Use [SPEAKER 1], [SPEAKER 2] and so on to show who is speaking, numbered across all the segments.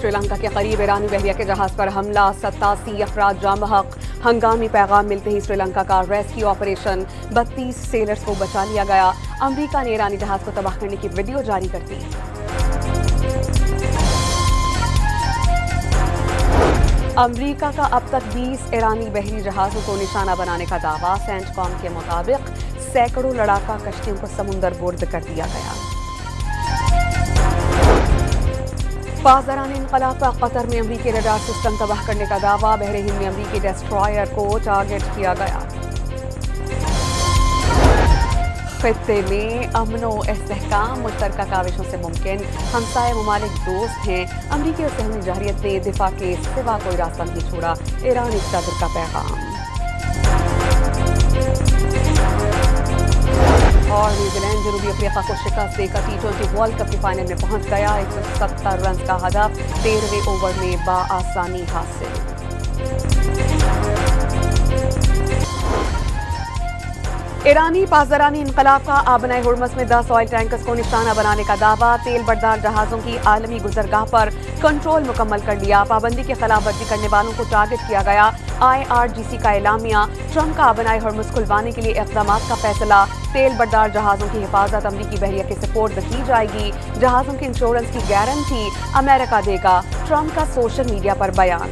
[SPEAKER 1] श्रीलंका के करीब ईरानी बहरिया के जहाज पर हमला, 87 अफराद जाँ बहक। हंगामी पैगाम मिलते ही श्रीलंका का रेस्क्यू ऑपरेशन, 32 सेलर्स को बचा लिया गया। अमेरिका ने ईरानी जहाज को तबाह करने की वीडियो जारी कर दी। अमेरिका का अब तक 20 ईरानी बहरी जहाजों को निशाना बनाने का दावा। सेंटकॉम के मुताबिक सैकड़ों लड़ाका कश्तियों को समुंदर बुर्द कर दिया गया। पासदारान इनकलाब का कतर में अमरीकी रडार सिस्टम तबाह करने का दावा। बहरे हिंद में अमरीकी डेस्ट्रॉयर को टारगेट किया गया। खित्ते में अमनो इस्तेहकाम मुश्तरका काविशों से मुमकिन। हमसाए ममालिक दोस्त हैं। अमरीकी और सहमी जहरियत ने दिफा के सिवा कोई रास्ता नहीं छोड़ा। ईरानी सदर का पैगाम। और न्यूजीलैंड जनूबी अफ्रीका को शिकस्त देकर T20 वर्ल्ड कप के फाइनल में पहुंच गया। 170 रन का हदफ 13वें ओवर में बाआसानी हासिल। ईरानी पासदारानी इनकलाब का आबनाए हुर्मस में 10 ऑयल टैंकर्स को निशाना बनाने का दावा। तेल बरदार जहाजों की आलमी गुजरगाह पर कंट्रोल मुकम्मल कर लिया। पाबंदी की खिलाफ वर्जी करने वालों को टारगेट किया गया। IRGC का एलामिया। ट्रंप का आबनाए हुर्मस खुलवाने के लिए इक़दामात का फैसला। तेल बरदार जहाजों की हिफाजत अमरीकी बहरिया के सपोर्ट की जाएगी। जहाजों की इंश्योरेंस की गारंटी अमेरिका देगा। ट्रंप का सोशल मीडिया पर बयान।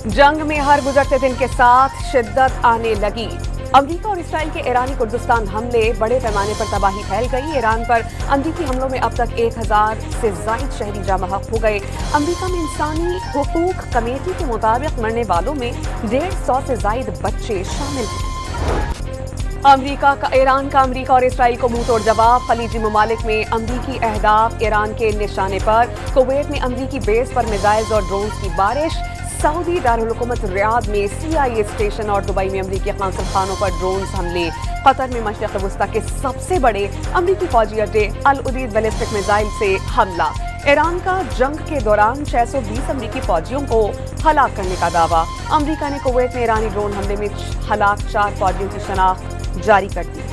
[SPEAKER 1] जंग में हर गुजरते दिन के साथ शिद्दत आने लगी। अमरीका और इसराइल के ईरानी कुर्दिस्तान हमले, बड़े पैमाने पर तबाही फैल गई। ईरान पर अमरीकी हमलों में अब तक 1000 से ज्यादा शहरी जाँ बहक हो गए। अमरीका में इंसानी हुकूक कमेटी के मुताबिक मरने वालों में 150 से ज्यादा बच्चे शामिल हैं। ईरान का अमरीका और इसराइल को मुंह तोड़ जवाब। खलीजी ममालिक में अमरीकी अहदाफ ईरान के निशाने पर। कुवैत में अमरीकी बेस पर मिसाइल्स और ड्रोन्स की बारिश। सऊदी दारुल हुकूमत रियाद में CIA स्टेशन और दुबई में अमरीकी कांसल खानों पर ड्रोन्स हमले। कतर में मशरिक़ वस्ता के सबसे बड़े अमरीकी फौजी अड्डे अल उदीद बैलिस्टिक मिसाइल से हमला। ईरान का जंग के दौरान 620 अमरीकी फौजियों को हलाक करने का दावा। अमरीका ने कुवैत में ईरानी ड्रोन हमले में हलाक 4 फौजियों की शनाख्त जारी कर दी।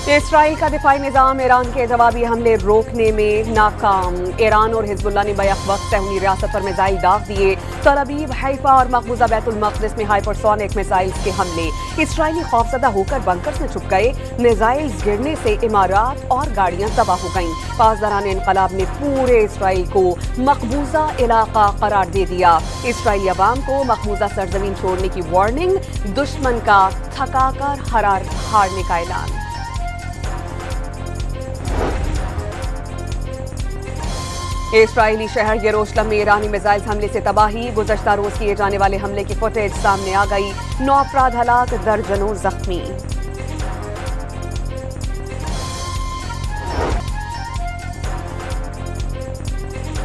[SPEAKER 1] इसराइल का दिफाई निज़ाम ईरान के जवाबी हमले रोकने में नाकाम। ईरान और हिजबुल्लाह ने बैक वक्त सहूनी रियासत पर मिसाइल दाग दिए। तल अवीव, हैफा और मकबूजा बैतुल मक़दिस में हाइपरसोनिक मिसाइल्स के हमले। इसराइली खौफजदा होकर बंकर्स में छुप गए। मिसाइल्स गिरने से इमारात और गाड़ियां तबाह हो गईं। पासदारान इनकलाब ने पूरे इसराइल को मकबूजा इलाका करार दे दिया। इसराइली अवाम को मकबूजा सरजमीन छोड़ने की वार्निंग। दुश्मन का थकाकर हारने का ऐलान। इस्राएली शहर यरूशलेम में ईरानी मिसाइल हमले से तबाही। गुज़श्ता रोज किए जाने वाले हमले की फुटेज सामने आ गई। 9 अफराद हलाक, दर्जनों जख्मी।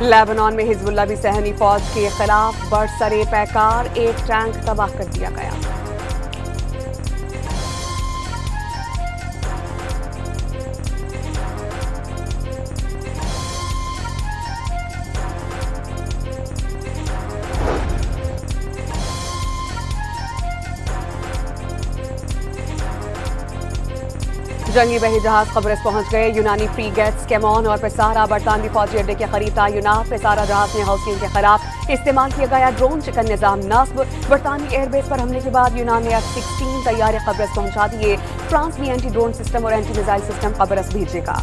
[SPEAKER 1] लेबनान में हिजबुल्लाह भी सहनी फौज के खिलाफ बरसरे पैकार। एक टैंक तबाह कर दिया गया। जंगी बही जहाज कब्रस पहुंच गए। यूनानी फ्रीगेट्स कैमोन और पेसारा बरतानवी फौजी अड्डे के करीब तैनात। पेसारा जहाज में हौसियों के खिलाफ इस्तेमाल किया गया ड्रोन चिकन निजाम नस्ब। बरतानवी एयरबेस पर हमले के बाद यूनान ने F-16 तैयारे कब्रस पहुंचा दिए। फ्रांस भी एंटी ड्रोन सिस्टम और एंटी मिसाइल सिस्टम कब्रस भेजेगा।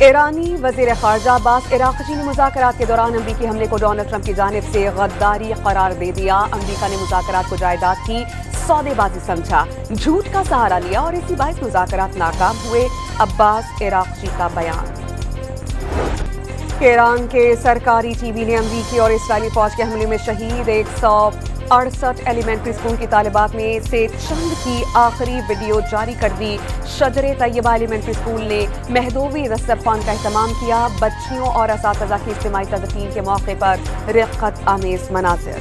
[SPEAKER 1] ईरानी वज़ीर ख़ारजा अब्बास अराग़ची ने मुज़ाकरात के दौरान अमरीकी हमले को डोनाल्ड ट्रंप की जानिब से गद्दारी करार दे दिया। अमरीका ने मुज़ाकरात को जायदाद की सौदेबाजी समझा, झूठ का सहारा लिया और इसी बाइस मुज़ाकरात नाकाम हुए। अब्बास अराग़ची का बयान। ईरान के सरकारी टीवी ने अमरीकी और इसराइली फौज के हमले में शहीद 100 68 ایلیمنٹری اسکول کی طالبات میں سے چند کی آخری ویڈیو جاری کر دی. شجر طیبہ ایلیمنٹری اسکول نے مہدوی دسترخوان کا اہتمام کیا. بچیوں اور اساتذہ کی اجتماعی تدفین کے موقع پر رقت آمیز مناظر.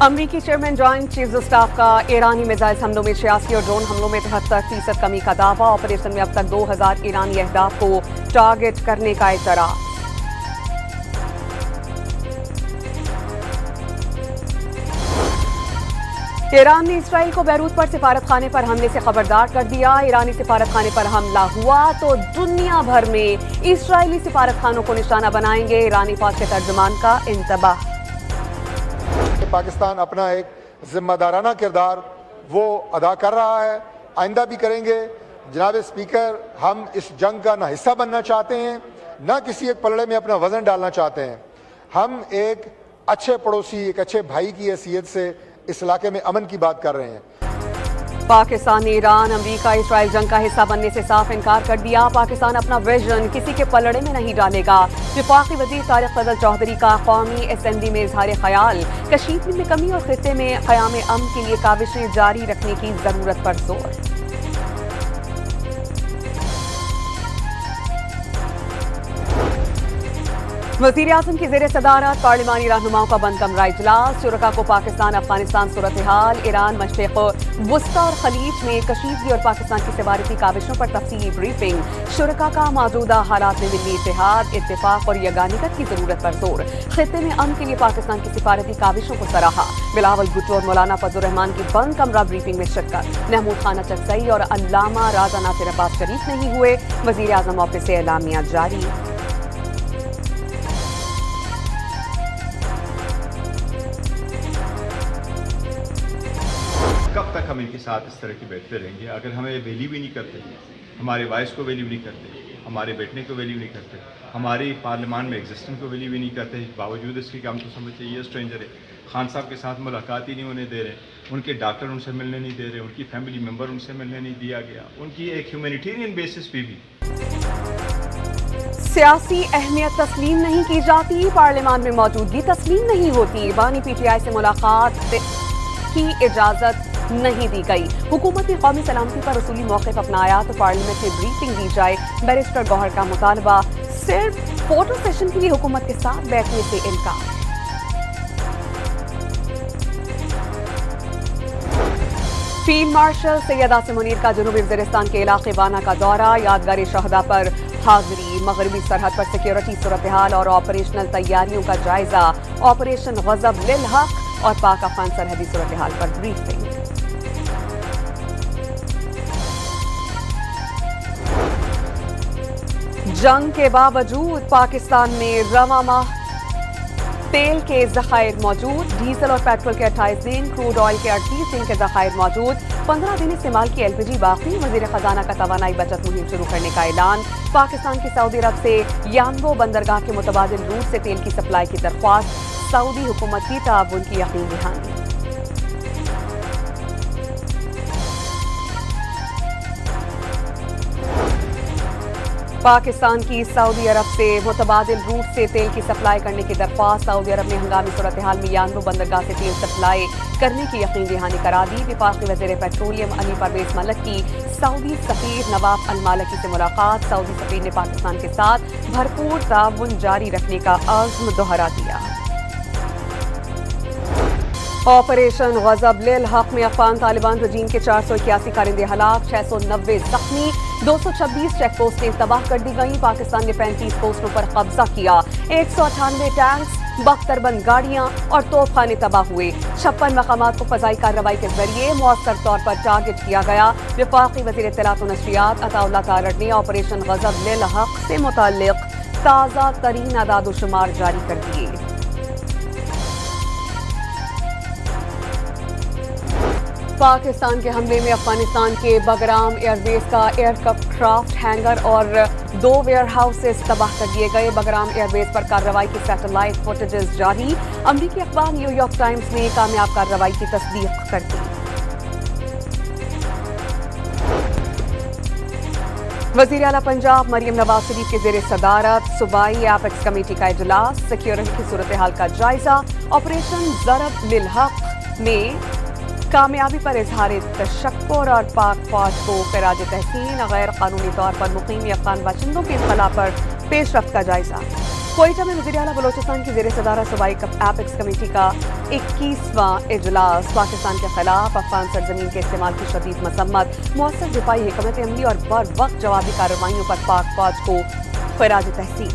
[SPEAKER 1] امریکی chairman joint chiefs of staff کا ایرانی میزائل حملوں میں 86 اور ڈرون حملوں میں 73% کمی کا دعویٰ. آپریشن میں اب تک 2000 ایرانی اہداف کو ٹارگٹ کرنے کا اعتراف. ایران نے اسرائیل کو بیروت پر سفارت خانے پر حملے سے خبردار کر دیا. ایرانی سفارت خانے پر حملہ ہوا تو دنیا بھر میں اسرائیلی سفارت خانوں کو نشانہ بنائیں گے. ایرانی فوج کے ترجمان کا انتباہ.
[SPEAKER 2] پاکستان اپنا ایک ذمہ دارانہ کردار وہ ادا کر رہا ہے, آئندہ بھی کریں گے. جناب اسپیکر, ہم اس جنگ کا نہ حصہ بننا چاہتے ہیں نہ کسی ایک پلڑے میں اپنا وزن ڈالنا چاہتے ہیں. ہم ایک اچھے پڑوسی, ایک اچھے بھائی کی حیثیت سے اس علاقے میں امن کی بات کر رہے ہیں.
[SPEAKER 1] پاکستان نے ایران امریکہ اسرائیل جنگ کا حصہ بننے سے صاف انکار کر دیا. پاکستان اپنا ویژن کسی کے پلڑے میں نہیں ڈالے گا. وفاقی وزیر طارق فضل چودھری کا قومی اسمبلی میں اظہار خیال. کشیدگی میں کمی اور خطے میں قیام امن کے لیے کاوشیں جاری رکھنے کی ضرورت پر زور. وزیر اعظم کی زیر صدارت پارلیمانی رہنماؤں کا بند کمرہ اجلاس. شرکاء کو پاکستان افغانستان صورتحال, ایران مشرق وسطی اور خلیج میں کشیدگی اور پاکستان کی سفارتی کاوشوں پر تفصیلی بریفنگ. شرکاء کا موجودہ حالات میں ملی اتحاد, اتفاق اور یگانگت کی ضرورت پر زور. خطے میں امن کے لیے پاکستان کی سفارتی کاوشوں کو سراہا. بلاول بھٹو اور مولانا فضل الرحمان کی بند کمرہ بریفنگ میں شرکت. محمود خان اچکزئی اور علامہ راجہ ناصر عباس شریف نہیں ہوئے. وزیر اعظم آفس سے اعلامیہ جاری.
[SPEAKER 3] کب تک ہم ان کے ساتھ اس طرح کی بیٹھتے رہیں گے؟ اگر ہمیں ویلیو بھی نہیں کرتے, ہمارے وائس کو ویلیو نہیں کرتے, ہمارے بیٹھنے کو ویلیو نہیں کرتے, ہماری پارلیمان میں ایگزسٹنس کو ویلیو بھی نہیں کرتے, باوجود اس کے کہ ہم تو سمجھتے یہ اسٹرینجر ہے. خان صاحب کے ساتھ ملاقات ہی نہیں ہونے دے رہے, ان کے ڈاکٹر ان سے ملنے نہیں دے رہے, ان کی فیملی ممبر ان سے ملنے نہیں دیا گیا. ان کی ایک ہیومینیٹیرین بیسس پہ بھی
[SPEAKER 1] سیاسی اہمیت تسلیم نہیں کی جاتی. پارلیمان میں موجودگی تسلیم نہیں ہوتی. بانی پی ٹی آئی سے ملاقات کی اجازت نہیں دی گئی. حکومت نے قومی سلامتی پر اصولی موقف اپنایا تو پارلیمنٹ میں بریفنگ دی جائے. بیرسٹر گوہر کا مطالبہ, صرف فوٹو سیشن کے لیے حکومت کے ساتھ بیٹھنے سے انکار. فیلڈ مارشل سید عاصم منیر کا جنوبی وزیرستان کے علاقے وانا کا دورہ. یادگار شہداء پر حاضری. مغربی سرحد پر سیکیورٹی صورتحال اور آپریشنل تیاریوں کا جائزہ. آپریشن غضب للحق اور پاک افغان سرحدی صورتحال پر بریفنگ. جنگ کے باوجود پاکستان میں رواں ماہ تیل کے ذخائر موجود. ڈیزل اور پیٹرول کے 28 دن, کروڈ آئل کے 38 دن کے ذخائر موجود. 15 دن استعمال کی ایل پی جی باقی. وزیر خزانہ کا توانائی بچت مہم شروع کرنے کا اعلان. پاکستان کی سعودی عرب سے یانگو بندرگاہ کے متبادل روٹ سے تیل کی سپلائی کی درخواست. سعودی حکومت کی تعاون کی یقین دہانی. پاکستان کی سعودی عرب سے متبادل روٹ سے تیل کی سپلائی کرنے کی درخواست. سعودی عرب نے ہنگامی صورتحال میں یانگو بندرگاہ سے تیل سپلائی کرنے کی یقین دہانی کرا دی. وفاقی وزیر پیٹرولیم علی پرویز ملک کی سعودی سفیر نواف المالکی سے ملاقات. سعودی سفیر نے پاکستان کے ساتھ بھرپور تعاون جاری رکھنے کا عزم دہرا دیا. آپریشن غضب للحق میں افغان طالبان رجیم کے 481 کارندے ہلاک, 690 زخمی. 226 چیک پوسٹیں تباہ کر دی گئیں. پاکستان نے 35 پوسٹوں پر قبضہ کیا. 198 ٹینکس, 72 بند گاڑیاں اور توپ خانے تباہ ہوئے. 56 مقامات کو فضائی کارروائی کے ذریعے مؤثر طور پر ٹارگٹ کیا گیا. وفاقی وزیر اطلاعات و نشریات عطا اللہ تارڑ نے آپریشن غضب للحق سے متعلق تازہ ترین اعداد و شمار جاری کر دیے. پاکستان کے حملے میں افغانستان کے بگرام ایئر بیس کا ایئر کرافٹ ہینگر اور 2 ویئر ہاؤسز تباہ کر دیے گئے. بگرام ایئر بیس پر کارروائی کی سیٹلائٹ فوٹیجز جاری. امریکی اخبار نیو یارک ٹائمز نے کامیاب کارروائی کی تصدیق کر دی. वज़ीर आला पंजाब मरियम नवाज शरीफ के ज़ेर सदारत सूबाई एपेक्स कमेटी का इजलास, सिक्योरिटी की सूरत हाल का जायजा, ऑपरेशन ज़रब लिल हक़ में कामयाबी पर इजहार तशक्कुर और पाक फौज को खिराज तहसीन, गैर कानूनी तौर पर मुक़ीम अफ़गान बाशिंदों के इत्तला पर पेशरफ्त का जायजा। कोयटा में वज़ीर आला बलोचिस्तान की ज़ेर सदारत सूबाई एपेक्स कमेटी का 21वां इजलास, पाकिस्तान के खिलाफ अफगान सरजमीन के इस्तेमाल की शदीद मसम्मत, मुअस्सर दिफाई हिकमत अमली और बर वक्त जवाबी कार्रवाइयों पर पाक फौज को खिराज तहसीन।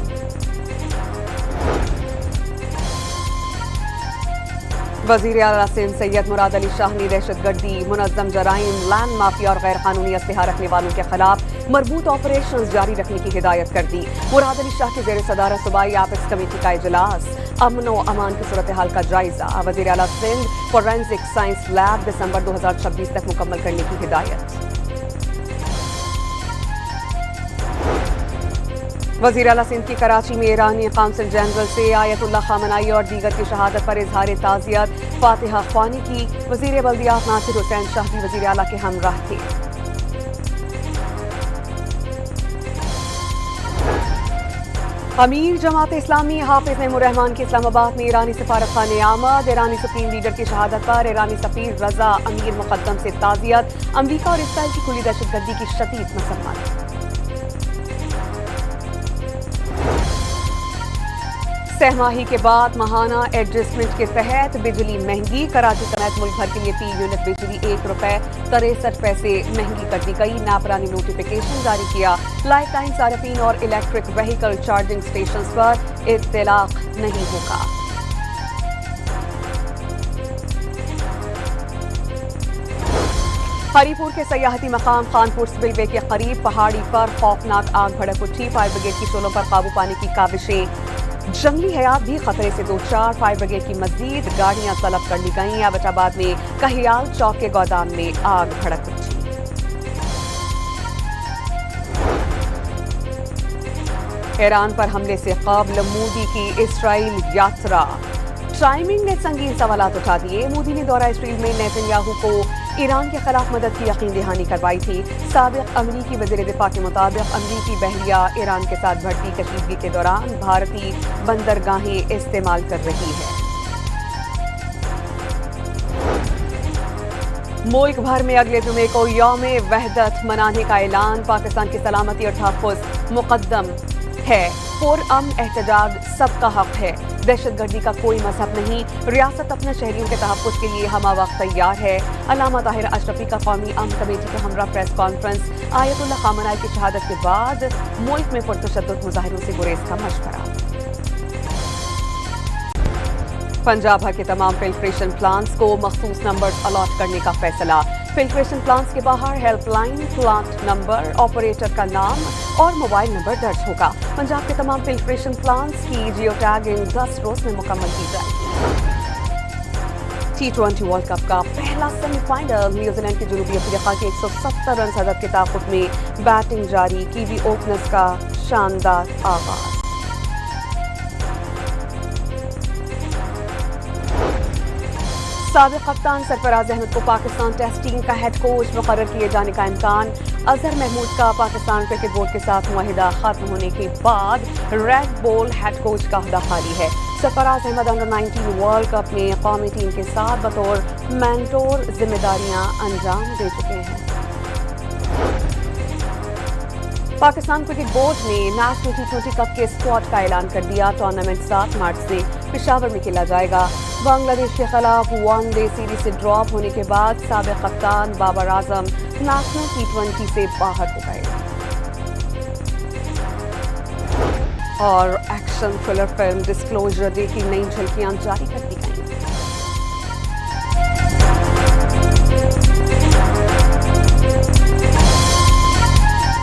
[SPEAKER 1] वज़ीर आला सिंध सैयद मुराद अली शाह ने दहशतगर्दी, मुनज़्ज़म जराइम, लैंड माफिया और गैर कानूनी असलहा रखने वालों के खिलाफ मरबूत ऑपरेशन जारी रखने की हिदायत कर दी। मुराद अली शाह के ज़ेर सदारत सूबाई एपेक्स कमेटी का इजलास, अमन व अमान की सूरत हाल का जायजा। वज़ीर आला सिंध फोरेंसिक साइंस लैब दिसंबर 2026 तक मुकम्मल करने की हिदायत। वज़ीर आला सिंध की कराची में ईरानी काउंसिल जनरल से आयतुल्लाह खामनाई और दीगर की शहादत पर इजहार ताज़ियत फातिहा ख्वानी की। वज़ीर बल्दियात नासिर हुसैन शाह भी वज़ीर आला के हमराह थे। अमीर जमात इस्लामी हाफिज नईमुर्रहमान की इस्लामाबाद में ईरानी सफारत खाने आमद, ईरानी सुप्रीम लीडर की शहादत पर ईरानी सफीर रजा अमीर मुकद्दम से ताज़ियत। अमरीका और इसराइल की खुली दहशतगर्दी की शदीद मसम्मत। सहमाही के बाद महाना एडजस्टमेंट के तहत बिजली महंगी, कराची समेत मुल्क भर के लिए 3 यूनिट बिजली ₹1.63 महंगी कर दी गई। नापरा ने नोटिफिकेशन जारी किया, लाइफ टाइम सार्फिन और इलेक्ट्रिक व्हीकल चार्जिंग स्टेशन पर इत्तलाक नहीं होगा। हरीपुर के सयाहती मकाम खानपुर स्पिलवे के करीब पहाड़ी पर खौफनाक आग भड़क उठी। फायर ब्रिगेड की शोलों पर काबू पाने की काविशें, जंगली हयात भी खतरे से दो चार। फायर ब्रिगेड की मजीद गाड़ियां तलब कर ली गईं। अबटाबाद में कहियाल चौक के गोदाम में आग भड़क उठी। ईरान पर हमले से कबल मोदी की इस्राइल यात्रा, टाइमिंग ने संगीन सवालात उठा दिए। मोदी ने दौरा इस्राइल में नेतन्याहू को ईरान के खिलाफ मदद की यकीन दहानी करवाई थी। साबिक अमरीकी वज़ीर दिफा के मुताबिक अमरीकी बहरिया ईरान के साथ बढ़ती कशीदगी के दौरान भारतीय बंदरगाहें इस्तेमाल कर रही है। मुल्क भर में अगले जुमे को यौम वहदत मनाने का ऐलान। पाकिस्तान की सलामती और तहफ़्फ़ुज़ मुक़द्दम है। पुरअमन एहतजाज सबका हक है। दहशतगर्दी का कोई मजहब नहीं। रियासत अपने शहरियों के तहफ़्फ़ुज़ के लिए हमा वक्त तैयार है। अल्लामा ताहिर अशरफी का कौमी अमन कमेटी के हमरा प्रेस कॉन्फ्रेंस। आयतुल्लाह खामनाई की शहादत के बाद मुल्क में पुरतशद्दुद मुजाहिरों से गुरेज का मशवरा। पंजाब भर के तमाम फिल्ट्रेशन प्लांट्स को मखसूस नंबर अलॉट करने का फैसला। फिल्ट्रेशन प्लांट्स के बाहर हेल्पलाइन, प्लांट नंबर, ऑपरेटर का नाम और मोबाइल नंबर दर्ज होगा। पंजाब के तमाम फिल्ट्रेशन प्लांट्स की जियो टैगिंग 10 रोज में मुकम्मल की जाएगी। T20 वर्ल्ड कप का पहला सेमीफाइनल, न्यूजीलैंड की जनूबी अफ्रीका के 170 रन हदफ के ताक़ुब में बैटिंग जारी। कीवी ओपनर्स का शानदार आगाज। साबिक़ कप्तान सरफराज अहमद को पाकिस्तान टेस्ट टीम का हेड कोच मुकर्रर किए जाने का इम्कान। अजहर महमूद का पाकिस्तान क्रिकेट बोर्ड के साथ मुआहिदा खत्म होने के बाद रेड बॉल हेड कोच का अहदा खाली है। Sarfaraz Ahmed under 19 world cup में कौमी टीम के साथ बतौर मेंटोर जिम्मेदारियां अंजाम दे चुके हैं। पाकिस्तान क्रिकेट बोर्ड ने नेशनल T20 कप के स्क्वाड का ऐलान कर दिया। टूर्नामेंट 7 मार्च से पेशावर में खेला जाएगा। बांग्लादेश के खिलाफ वनडे सीरीज से ड्रॉप होने के बाद साबिक़ कप्तान बाबर आजम नेशनल T20 से बाहर हो गए। और action thriller film disclosure day की नई झलकियां जारी कर दी गई।